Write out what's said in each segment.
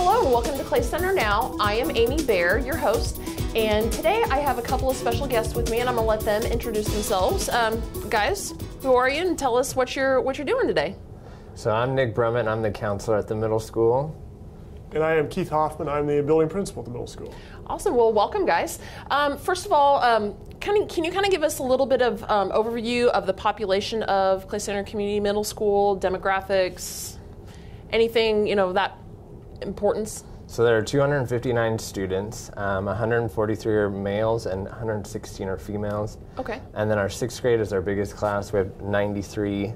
Hello and welcome to Clay Center Now. I am Amy Baer, your host, and today I have a couple of special guests with me, and I'm gonna let them introduce themselves. Guys, who are you, and tell us what you're doing today. So I'm Nick Brummett, and I'm the counselor at the middle school. And I am Keith Hoffman. I'm the building principal at the middle school. Awesome. Well, welcome, guys. First of all, can you kind of give us a little bit of overview of the population of Clay Center Community Middle School, demographics, anything that importance? So there are 259 students, 143 are males and 116 are females. Okay. And then our sixth grade is our biggest class. We have 93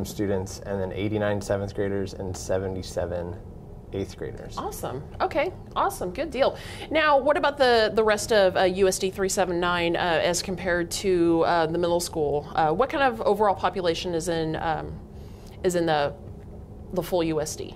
students, and then 89 seventh graders and 77 eighth graders. Awesome. Okay. Awesome. Good deal. Now, what about the rest of USD 379 as compared to the middle school? What kind of overall population is in the full USD?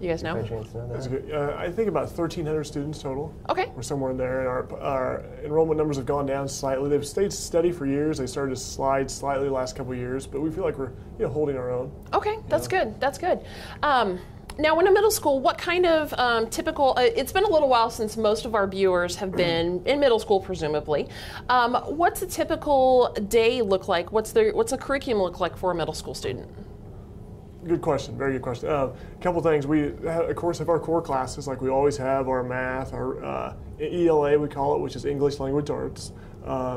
You guys know? That's good. I think about 1,300 students total. Okay. We're somewhere in there, and our enrollment numbers have gone down slightly. They've stayed steady for years. They started to slide slightly the last couple of years, but we feel like we're holding our own. Okay, that's good. That's good. Now, in a middle school, what kind of typical? It's been a little while since most of our viewers have been in middle school, presumably. What's a typical day look like? What's a curriculum look like for a middle school student? Good question. Very good question. A couple things. We, of course, have our core classes like we always have, our math, our ELA, we call it, which is English Language Arts,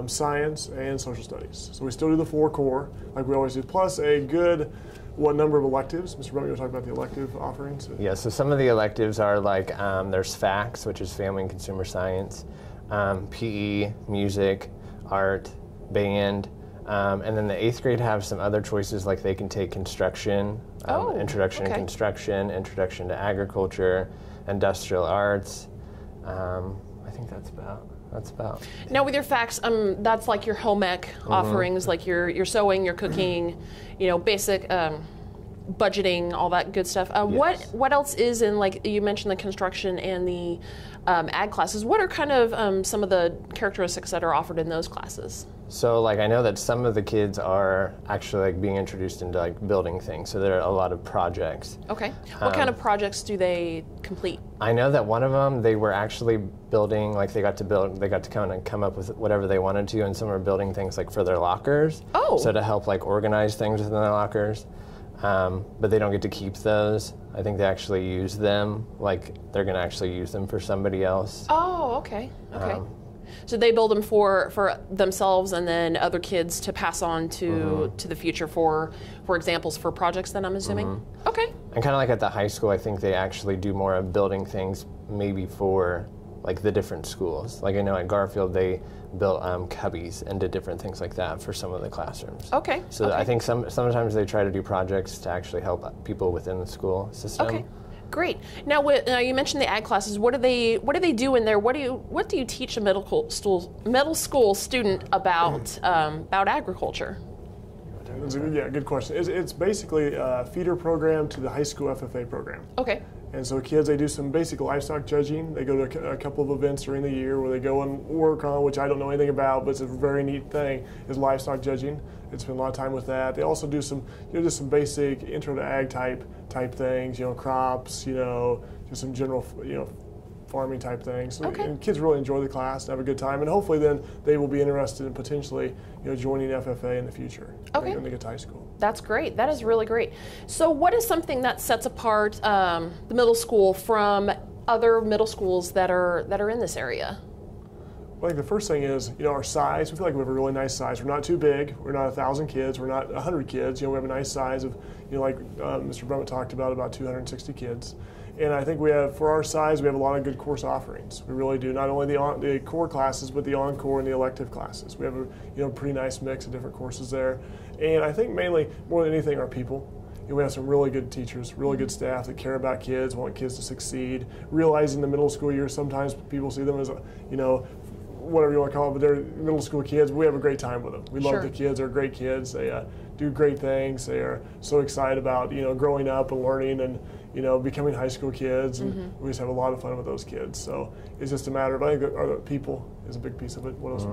science, and social studies. So we still do the 4 core like we always do, plus a good number of electives. Mr. Brummett, you want to talk about the elective offerings? Yeah, so some of the electives are like there's FACS, which is Family and Consumer Science, PE, music, art, band. And then the 8th grade have some other choices, like they can take construction, introduction to construction, introduction to agriculture, industrial arts. I think that's about. Now with your FACS, that's like your home ec offerings, like your sewing, your cooking, basic budgeting, all that good stuff. Yes. What else is in, like you mentioned, the construction and the ag classes? What are kind of some of the characteristics that are offered in those classes? So like I know that some of the kids are actually like being introduced into like building things. So there are a lot of projects. Okay. What kind of projects do they complete? I know that one of them, they were actually building, like they got to kind of come up with whatever they wanted to, and some were building things like for their lockers. Oh. So to help like organize things within their lockers. But they don't get to keep those. I think they actually use them, like they're going to actually use them for somebody else. Oh, okay. Okay. So they build them for themselves and then other kids to pass on to the future for examples for projects, then I'm assuming? Okay. And kind of like at the high school, I think they actually do more of building things maybe for like the different schools. Like I know at Garfield they built cubbies and did different things like that for some of the classrooms. Okay. So I think sometimes they try to do projects to actually help people within the school system. Okay. Great. Now, you mentioned the ag classes. What do they do in there? What do you teach a middle school student about agriculture? Yeah, good question. It's basically a feeder program to the high school FFA program. Okay. And so kids, they do some basic livestock judging. They go to a couple of events during the year where they go and work on, which I don't know anything about, but it's a very neat thing, is livestock judging. They spend a lot of time with that. They also do some, just some basic intro to ag type things, crops, just some general, farming type things. So, and kids really enjoy the class and have a good time, and hopefully then they will be interested in potentially, joining FFA in the future. Okay. When they get to high school. That's great. That is really great. So what is something that sets apart the middle school from other middle schools that are in this area? Well, I think the first thing is, our size. We feel like we have a really nice size. We're not too big. We're not 1,000 kids. We're not 100 kids. We have a nice size of, like Mr. Brummett talked about 260 kids. And I think for our size, we have a lot of good course offerings. We really do. Not only the core classes, but the encore and the elective classes. We have a pretty nice mix of different courses there. And I think mainly, more than anything, our people. We have some really good teachers, really good staff that care about kids, want kids to succeed. Realizing the middle school year, sometimes people see them as whatever you want to call it, but they're middle school kids. We have a great time with them. We love the kids. They're great kids. They do great things. They are so excited about growing up and learning and becoming high school kids. And we just have a lot of fun with those kids. So it's just a matter of, I think our people is a big piece of it. What else?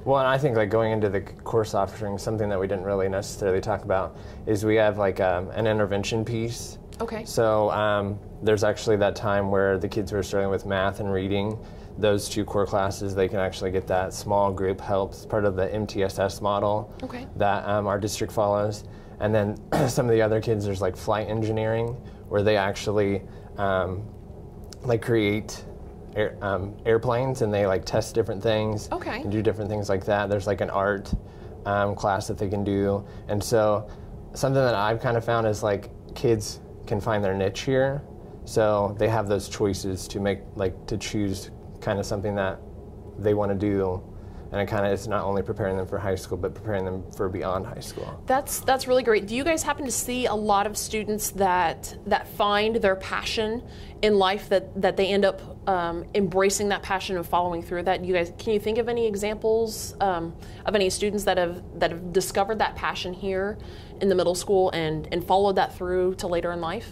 Well, and I think like going into the course offering, something that we didn't really necessarily talk about is we have like an intervention piece. Okay. So there's actually that time where the kids who are struggling with math and reading, those 2 core classes, they can actually get that small group help. It's part of the MTSS model that our district follows. And then some of the other kids, there's like flight engineering, where they actually like create airplanes, and they like test different things and do different things like that. There's like an art class that they can do. And so something that I've kind of found is like kids can find their niche here. So they have those choices to make, like, to choose kind of something that they want to do, and it kind of is not only preparing them for high school, but preparing them for beyond high school. That's really great. Do you guys happen to see a lot of students that find their passion in life, that they end up embracing that passion and following through that? You guys, can you think of any examples of any students that have discovered that passion here in the middle school and followed that through to later in life?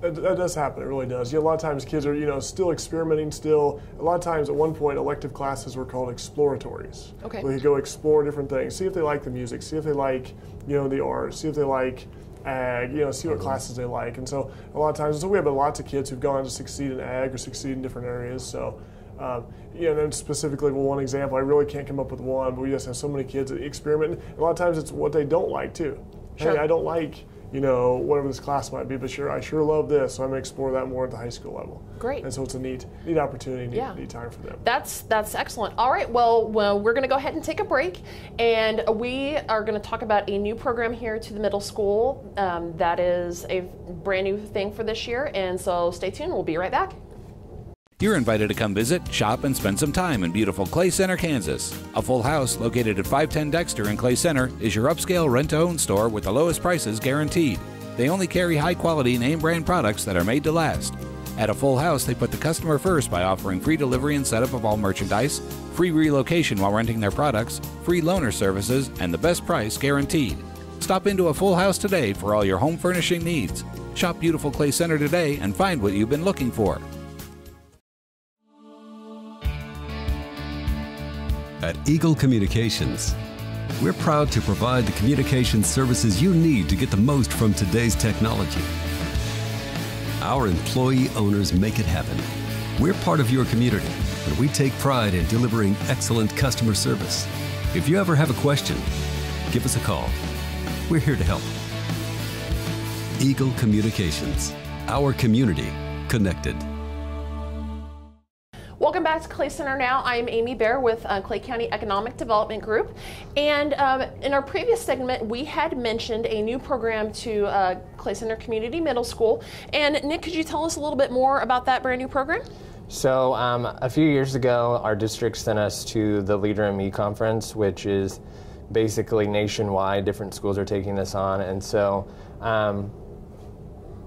That does happen. It really does. A lot of times kids are, still experimenting. Still, a lot of times at one point, elective classes were called exploratories. Okay. Where you go explore different things, see if they like the music, see if they like, the art, see if they like ag, see what classes they like. And so a lot of times, so we have lots of kids who've gone to succeed in ag or succeed in different areas. So, and then specifically, one example, I really can't come up with one, but we just have so many kids that experiment. A lot of times, it's what they don't like too. Sure. Hey, I don't like, whatever this class might be, but I sure love this, so I'm going to explore that more at the high school level. Great. And so it's a neat opportunity, neat time for them. That's excellent. All right, well, we're going to go ahead and take a break, and we are going to talk about a new program here to the middle school that is a brand new thing for this year, and so stay tuned. We'll be right back. You're invited to come visit, shop, and spend some time in beautiful Clay Center, Kansas. A full house located at 510 Dexter in Clay Center is your upscale rent-to-own store with the lowest prices guaranteed. They only carry high-quality name-brand products that are made to last. At a full house, they put the customer first by offering free delivery and setup of all merchandise, free relocation while renting their products, free loaner services, and the best price guaranteed. Stop into a full house today for all your home furnishing needs. Shop beautiful Clay Center today and find what you've been looking for. At Eagle Communications, we're proud to provide the communications services you need to get the most from today's technology. Our employee owners make it happen. We're part of your community, and we take pride in delivering excellent customer service. If you ever have a question, give us a call. We're here to help. Eagle Communications, our community connected. Welcome back to Clay Center Now. I'm Amy Bear with Clay County Economic Development Group. And in our previous segment, we had mentioned a new program to Clay Center Community Middle School. And Nick, could you tell us a little bit more about that brand new program? So a few years ago, our district sent us to the Leader in Me conference, which is basically nationwide. Different schools are taking this on. And so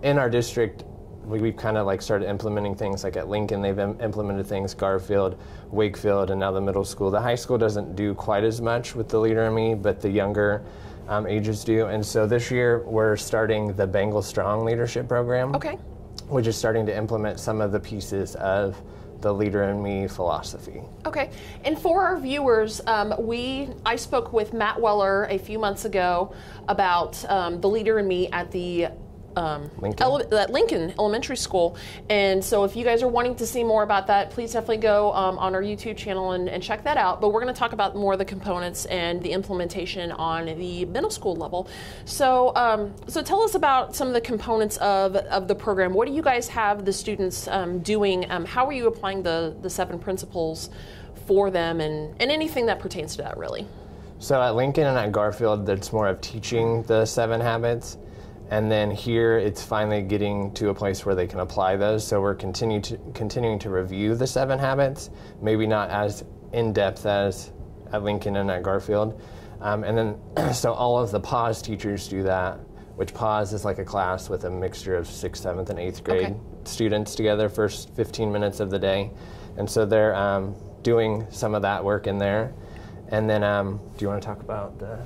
in our district, we've kind of like started implementing things. Like at Lincoln, they've implemented things, Garfield, Wakefield, and now the middle school. The high school doesn't do quite as much with the Leader in Me, but the younger ages do. And so this year, we're starting the Bengal Strong Leadership Program, which is starting to implement some of the pieces of the Leader in Me philosophy. Okay, and for our viewers, I spoke with Matt Weller a few months ago about the Leader in Me at the Lincoln Elementary School. And so if you guys are wanting to see more about that, please definitely go on our YouTube channel and check that out. But we're going to talk about more of the components and the implementation on the middle school level. So so tell us about some of the components of the program. What do you guys have the students doing? How are you applying the 7 principles for them, and anything that pertains to that, really? So at Lincoln and at Garfield, it's more of teaching the 7 habits. And then here, it's finally getting to a place where they can apply those. So we're continuing to review the 7 habits, maybe not as in-depth as at Lincoln and at Garfield. And then, so all of the PAWS teachers do that, which PAWS is like a class with a mixture of 6th, 7th, and 8th grade students together, first 15 minutes of the day. And so they're doing some of that work in there. And then, do you want to talk about the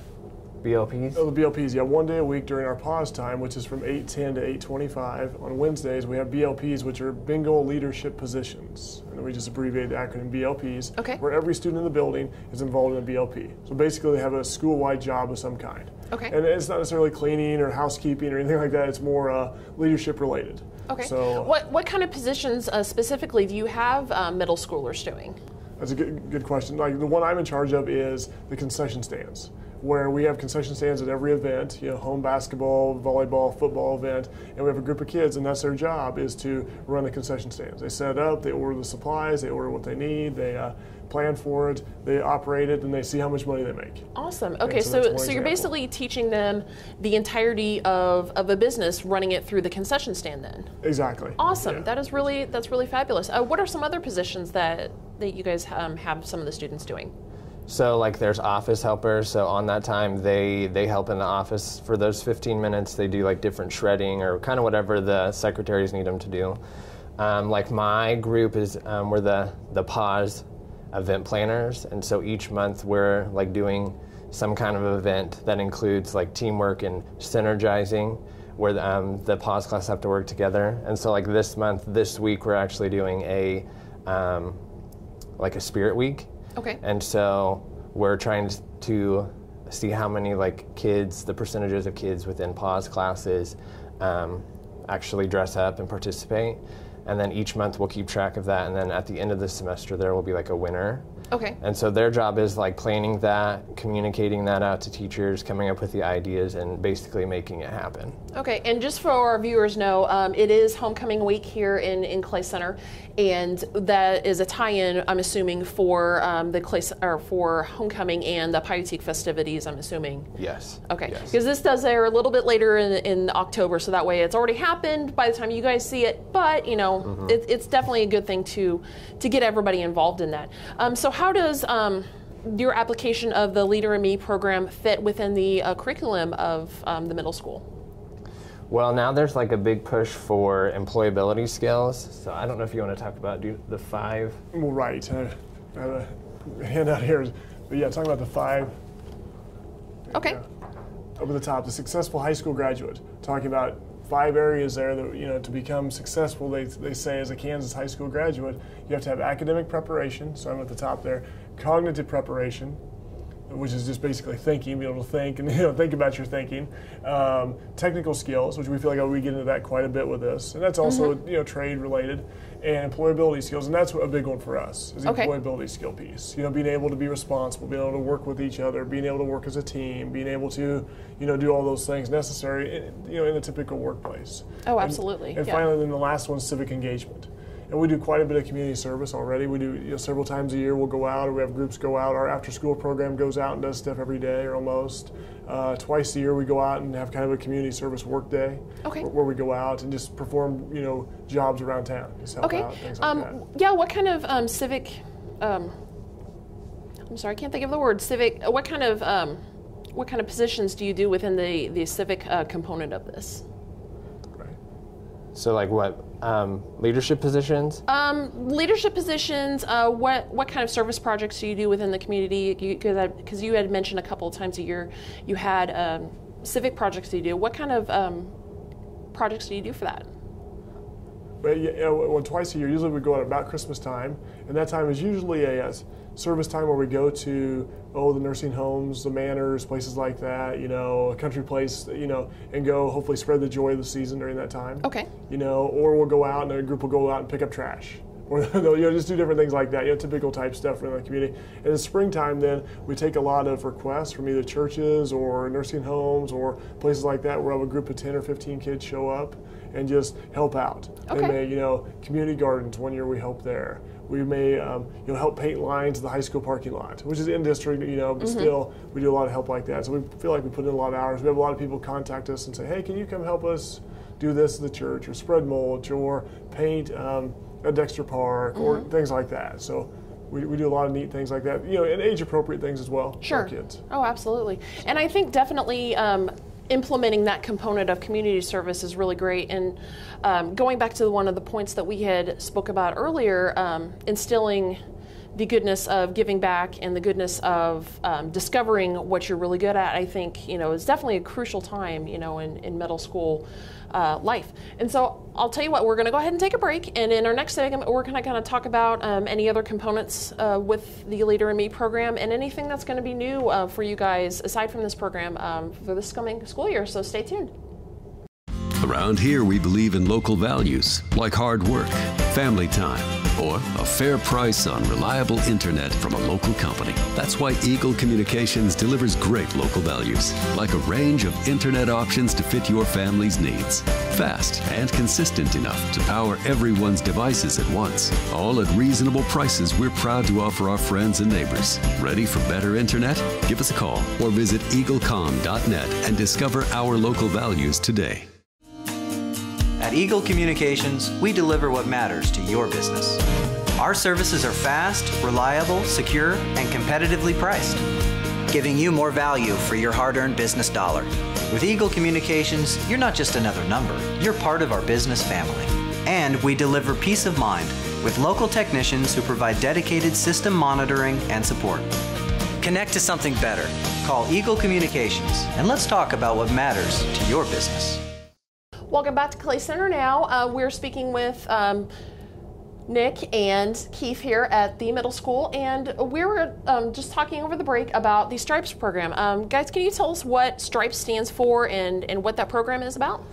BLPs? Oh, the BLPs, yeah, 1 day a week during our pause time, which is from 8:10 to 8:25. On Wednesdays, we have BLPs, which are bingo leadership positions. And we just abbreviate the acronym BLPs, Okay. where every student in the building is involved in a BLP. So basically, they have a school-wide job of some kind. Okay. And it's not necessarily cleaning or housekeeping or anything like that. It's more leadership related. Okay. So what kind of positions specifically do you have middle schoolers doing? that's a good question. Like the one I'm in charge of is the concession stands, where we have concession stands at every event, home basketball, volleyball, football event, and we have a group of kids, and that's their job, is to run the concession stands. They set it up, they order the supplies, they order what they need, they plan for it, they operate it, and they see how much money they make. Awesome. Okay, so that's so one you're example. basically teaching them the entirety of a business, running it through the concession stand then. Exactly. Awesome. Yeah. That's really fabulous. What are some other positions that you guys have some of the students doing? So like there's office helpers, so on that time they help in the office for those 15 minutes. They do like different shredding or kind of whatever the secretaries need them to do. Like my group is, we're the pause event planners, and so each month we're like doing some kind of event that includes like teamwork and synergizing, where the pause class have to work together. And so like this week we're actually doing a like a spirit week. Okay. And so we're trying to see how many like kids, the percentages of kids within pause classes actually dress up and participate. And then each month we'll keep track of that. And then at the end of the semester there will be like a winner. Okay. And so their job is like planning that, communicating that out to teachers, coming up with the ideas, and basically making it happen. Okay, and just for our viewers know, it is homecoming week here in Clay Center, and that is a tie-in, I'm assuming, for for homecoming and the Paiutique festivities, I'm assuming. Yes. Okay, Yes. because this does air a little bit later in October, so that way it's already happened by the time you guys see it. But it's definitely a good thing to get everybody involved in that. So how does your application of the Leader in Me program fit within the curriculum of the middle school? Well, now there's like a big push for employability skills. So I don't know if you want to talk about the 5. Well, right. I have a handout here. But yeah, talking about the 5. Okay. Up at the top, the successful high school graduate. Talking about 5 areas there that, to become successful, they say as a Kansas high school graduate, you have to have academic preparation, so I'm at the top there, cognitive preparation, which is just basically thinking, be able to think and think about your thinking, technical skills, which we feel like we get into that quite a bit with this, and that's also trade related, and employability skills, and that's a big one for us, is the employability skill piece. Being able to be responsible, being able to work with each other, being able to work as a team, being able to do all those things necessary in the typical workplace. Oh, absolutely. And finally, then the last one is civic engagement. And we do quite a bit of community service already. We do several times a year we'll go out, or we have groups go out. Our after-school program goes out and does stuff every day or almost. Twice a year we go out and have kind of a community service work day, where we go out and just perform jobs around town, just help out, things like that. Yeah, what kind of civic? I'm sorry, I can't think of the word. Civic. What kind of positions do you do within the civic component of this? So like what, leadership positions? Leadership positions, what kind of service projects do you do within the community? Because you had mentioned a couple of times a year you had civic projects do you do. What kind of projects do you do for that? Well, twice a year, usually we go out about Christmas time, and that time is usually a service time where we go to the nursing homes, the manors, places like that, a country place, and go hopefully spread the joy of the season during that time. Okay. Or we'll go out and a group will go out and pick up trash. Or they'll just do different things like that, typical type stuff in the community. And in the springtime then, we take a lot of requests from either churches or nursing homes or places like that where we have a group of 10 or 15 kids show up and just help out. Okay. They may, community gardens, one year we help there. We may help paint lines in the high school parking lot, which is in district, but still we do a lot of help like that. So we feel like we put in a lot of hours. We have a lot of people contact us and say, hey, can you come help us do this in the church, or spread mulch, or paint at Dexter Park, or things like that. So we do a lot of neat things like that, and age appropriate things as well for our kids. Oh, absolutely. And I think definitely implementing that component of community service is really great. And going back to one of the points that we had spoke about earlier, instilling the goodness of giving back and the goodness of discovering what you're really good at, I think, is definitely a crucial time, in middle school life. And so I'll tell you what, we're going to go ahead and take a break. And in our next segment, we're going to kind of talk about any other components with the Leader in Me program and anything that's going to be new for you guys aside from this program for this coming school year. So stay tuned. Around here, we believe in local values like hard work, family time, or a fair price on reliable internet from a local company. That's why Eagle Communications delivers great local values, like a range of internet options to fit your family's needs. Fast and consistent enough to power everyone's devices at once. All at reasonable prices we're proud to offer our friends and neighbors. Ready for better internet? Give us a call or visit eaglecom.net and discover our local values today. At Eagle Communications, we deliver what matters to your business. Our services are fast, reliable, secure, and competitively priced, giving you more value for your hard-earned business dollar. With Eagle Communications, you're not just another number, you're part of our business family. And we deliver peace of mind with local technicians who provide dedicated system monitoring and support. Connect to something better. Call Eagle Communications, and let's talk about what matters to your business. Welcome back to Clay Center now. We're speaking with Nick and Keith here at the middle school, and we were just talking over the break about the Stripes program. Guys, can you tell us what Stripes stands for and what that program is about?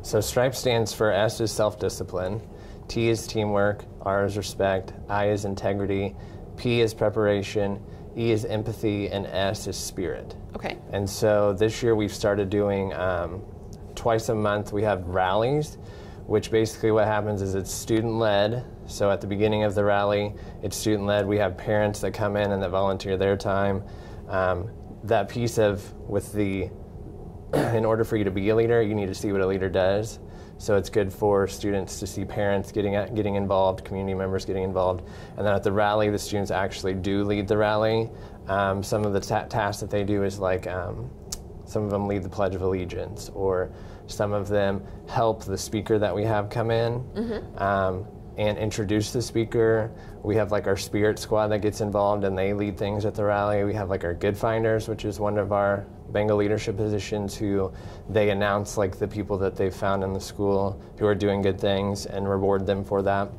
So Stripes stands for S is self-discipline, T is teamwork, R is respect, I is integrity, P is preparation, E is empathy, and S is spirit. Okay. And so this year we've started doing twice a month we have rallies, which basically what happens is it's student-led. So at the beginning of the rally, it's student-led. We have parents that come in and that volunteer their time. That piece of in order for you to be a leader, you need to see what a leader does. So it's good for students to see parents getting involved, community members getting involved. And then at the rally, the students actually do lead the rally. Some of the tasks that they do is like, some of them lead the Pledge of Allegiance, or some of them help the speaker that we have come in and introduce the speaker. We have like our Spirit Squad that gets involved and they lead things at the rally. We have like our Good Finders, which is one of our Bengal leadership positions, who they announce like the people that they've found in the school who are doing good things and reward them for that.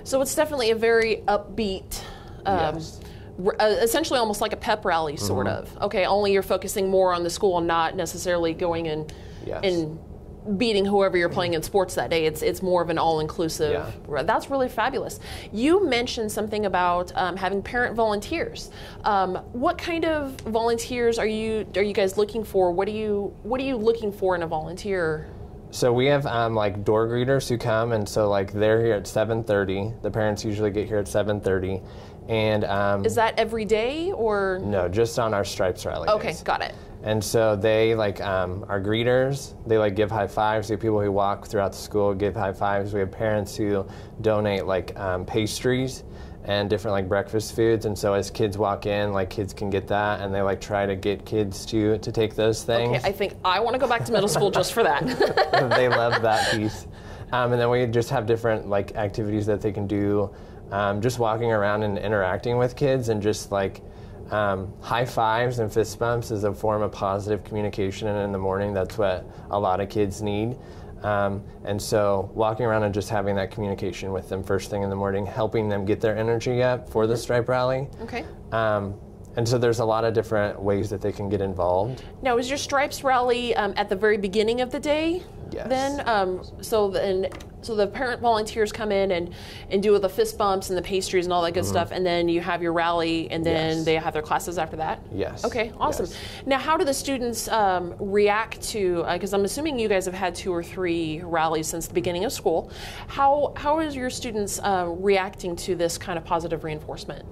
So it's definitely a very upbeat Yes. Essentially almost like a pep rally, sort of. Okay, only you're focusing more on the school and not necessarily going and beating whoever you're playing in sports that day. It's more of an all-inclusive. Yeah. That's really fabulous. You mentioned something about having parent volunteers. What kind of volunteers are you guys looking for? What are you looking for in a volunteer? So we have like door greeters who come, and so like they're here at 7:30. The parents usually get here at 7:30. And is that every day or? No, just on our Stripes rally Okay, days. got it. And so they like are greeters. They like give high fives. We have people who walk throughout the school give high fives. We have parents who donate like pastries and different like breakfast foods. And so as kids walk in, like kids can get that, and they like try to get kids to take those things. Okay, I think I want to go back to middle school just for that. They love that piece. And then we just have different like activities that they can do. Just walking around and interacting with kids, and just like high fives and fist bumps is a form of positive communication, and in the morning that's what a lot of kids need. And so walking around and just having that communication with them first thing in the morning, helping them get their energy up for the Stripe Rally. Okay. And so there's a lot of different ways that they can get involved. Now, is your Stripes Rally at the very beginning of the day? Yes. Then, so the parent volunteers come in and do the fist bumps and the pastries and all that good stuff, and then you have your rally, and then they have their classes after that? Yes. Okay, awesome. Yes. Now, how do the students react to, because I'm assuming you guys have had 2 or 3 rallies since the beginning of school. How is your students reacting to this kind of positive reinforcement?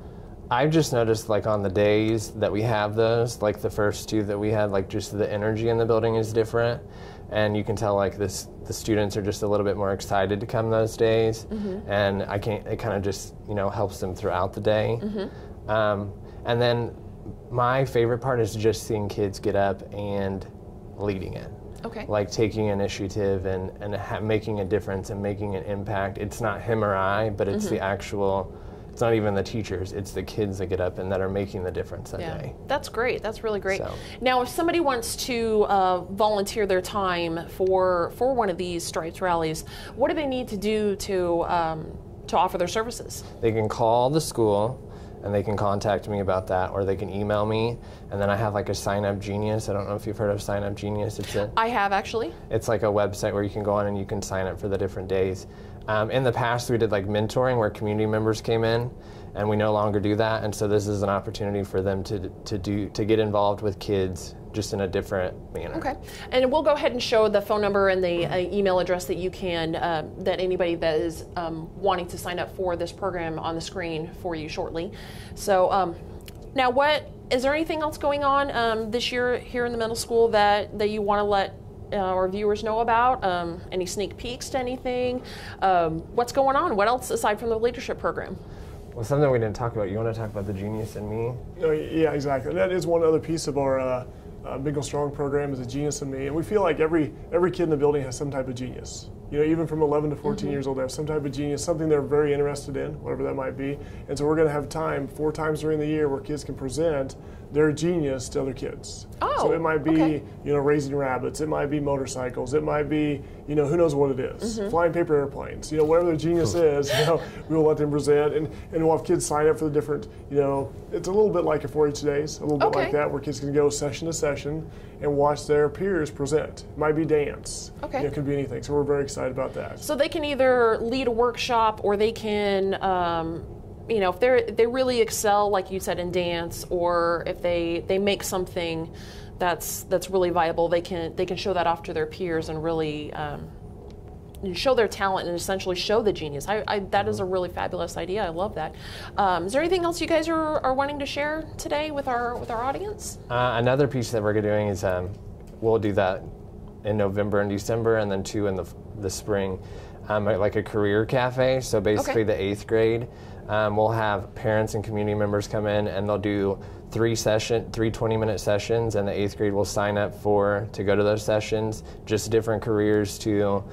I've just noticed, like, on the days that we have those, like the first 2 that we had, like, just the energy in the building is different. And you can tell, like, the students are just a little bit more excited to come those days. And it kind of just, helps them throughout the day. And then my favorite part is just seeing kids get up and leading it. Okay. Like taking initiative and making a difference and making an impact. It's not him or I, but it's the actual it's not even the teachers, it's the kids that get up and that are making the difference that day. That's great. That's really great. So. Now, if somebody wants to volunteer their time for one of these Stripes rallies, what do they need to do to offer their services? They can call the school and they can contact me about that, or they can email me, and then I have like a Sign Up Genius. I don't know if you've heard of Sign Up Genius. I have, actually. It's like a website where you can go on and you can sign up for the different days. In the past, we did like mentoring where community members came in, and we no longer do that. And so this is an opportunity for them to get involved with kids just in a different manner. Okay, and we'll go ahead and show the phone number and the email address that you can, that anybody that is wanting to sign up for this program on the screen for you shortly. So now, is there anything else going on this year here in the middle school that you want to let our viewers know about? Any sneak peeks to anything? What's going on? What else aside from the leadership program? Well, something we didn't talk about. You want to talk about the Genius in Me? Oh, yeah, exactly. That is one other piece of our Big and Strong program, is a Genius in Me, and we feel like every kid in the building has some type of genius. You know, even from 11 to 14 years old, they have some type of genius, something they're very interested in, whatever that might be. And so we're going to have time 4 times during the year where kids can present their genius to other kids. Oh, so it might be, okay. you know, raising rabbits. It might be motorcycles. It might be, you know, who knows what it is. Flying paper airplanes. You know, whatever their genius is, you know, we will let them present. And we'll have kids sign up for the different, you know, it's a little bit like a 4-H days, a little bit like that, where kids can go session to session and watch their peers present. It might be dance. Okay. You know, it could be anything. So we're very excited about that. So they can either lead a workshop, or they can, you know, if they really excel, like you said, in dance, or if they make something that's really viable, they can show that off to their peers and really show their talent and essentially show the genius. That is a really fabulous idea. I love that. Is there anything else you guys are wanting to share today with our audience? Another piece that we're doing is we'll do that in November and December, and then 2 in the spring, like a career cafe. So basically, the 8th grade, we'll have parents and community members come in, and they'll do 3 20-minute sessions, and the 8th grade will sign up to go to those sessions. Just different careers to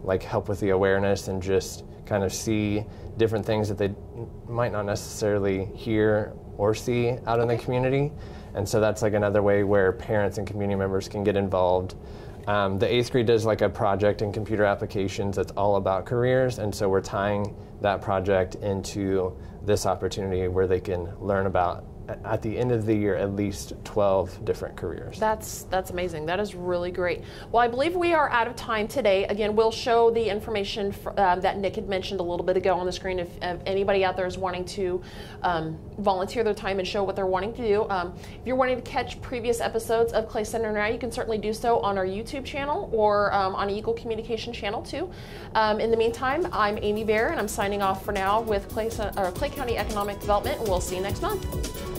like help with the awareness and just kind of see different things that they might not necessarily hear or see out in the community. And so that's like another way where parents and community members can get involved. The 8th grade does like a project in computer applications that's all about careers, and so we're tying that project into this opportunity where they can learn about, at the end of the year, at least 12 different careers. That's amazing. That is really great. Well, I believe we are out of time today. Again, we'll show the information that Nick had mentioned a little bit ago on the screen if anybody out there is wanting to volunteer their time and show what they're wanting to do. If you're wanting to catch previous episodes of Clay Center Now, you can certainly do so on our YouTube channel or on Eagle Communication channel too. In the meantime, I'm Amy Bear, and I'm signing off for now with Clay County Economic Development, and we'll see you next month.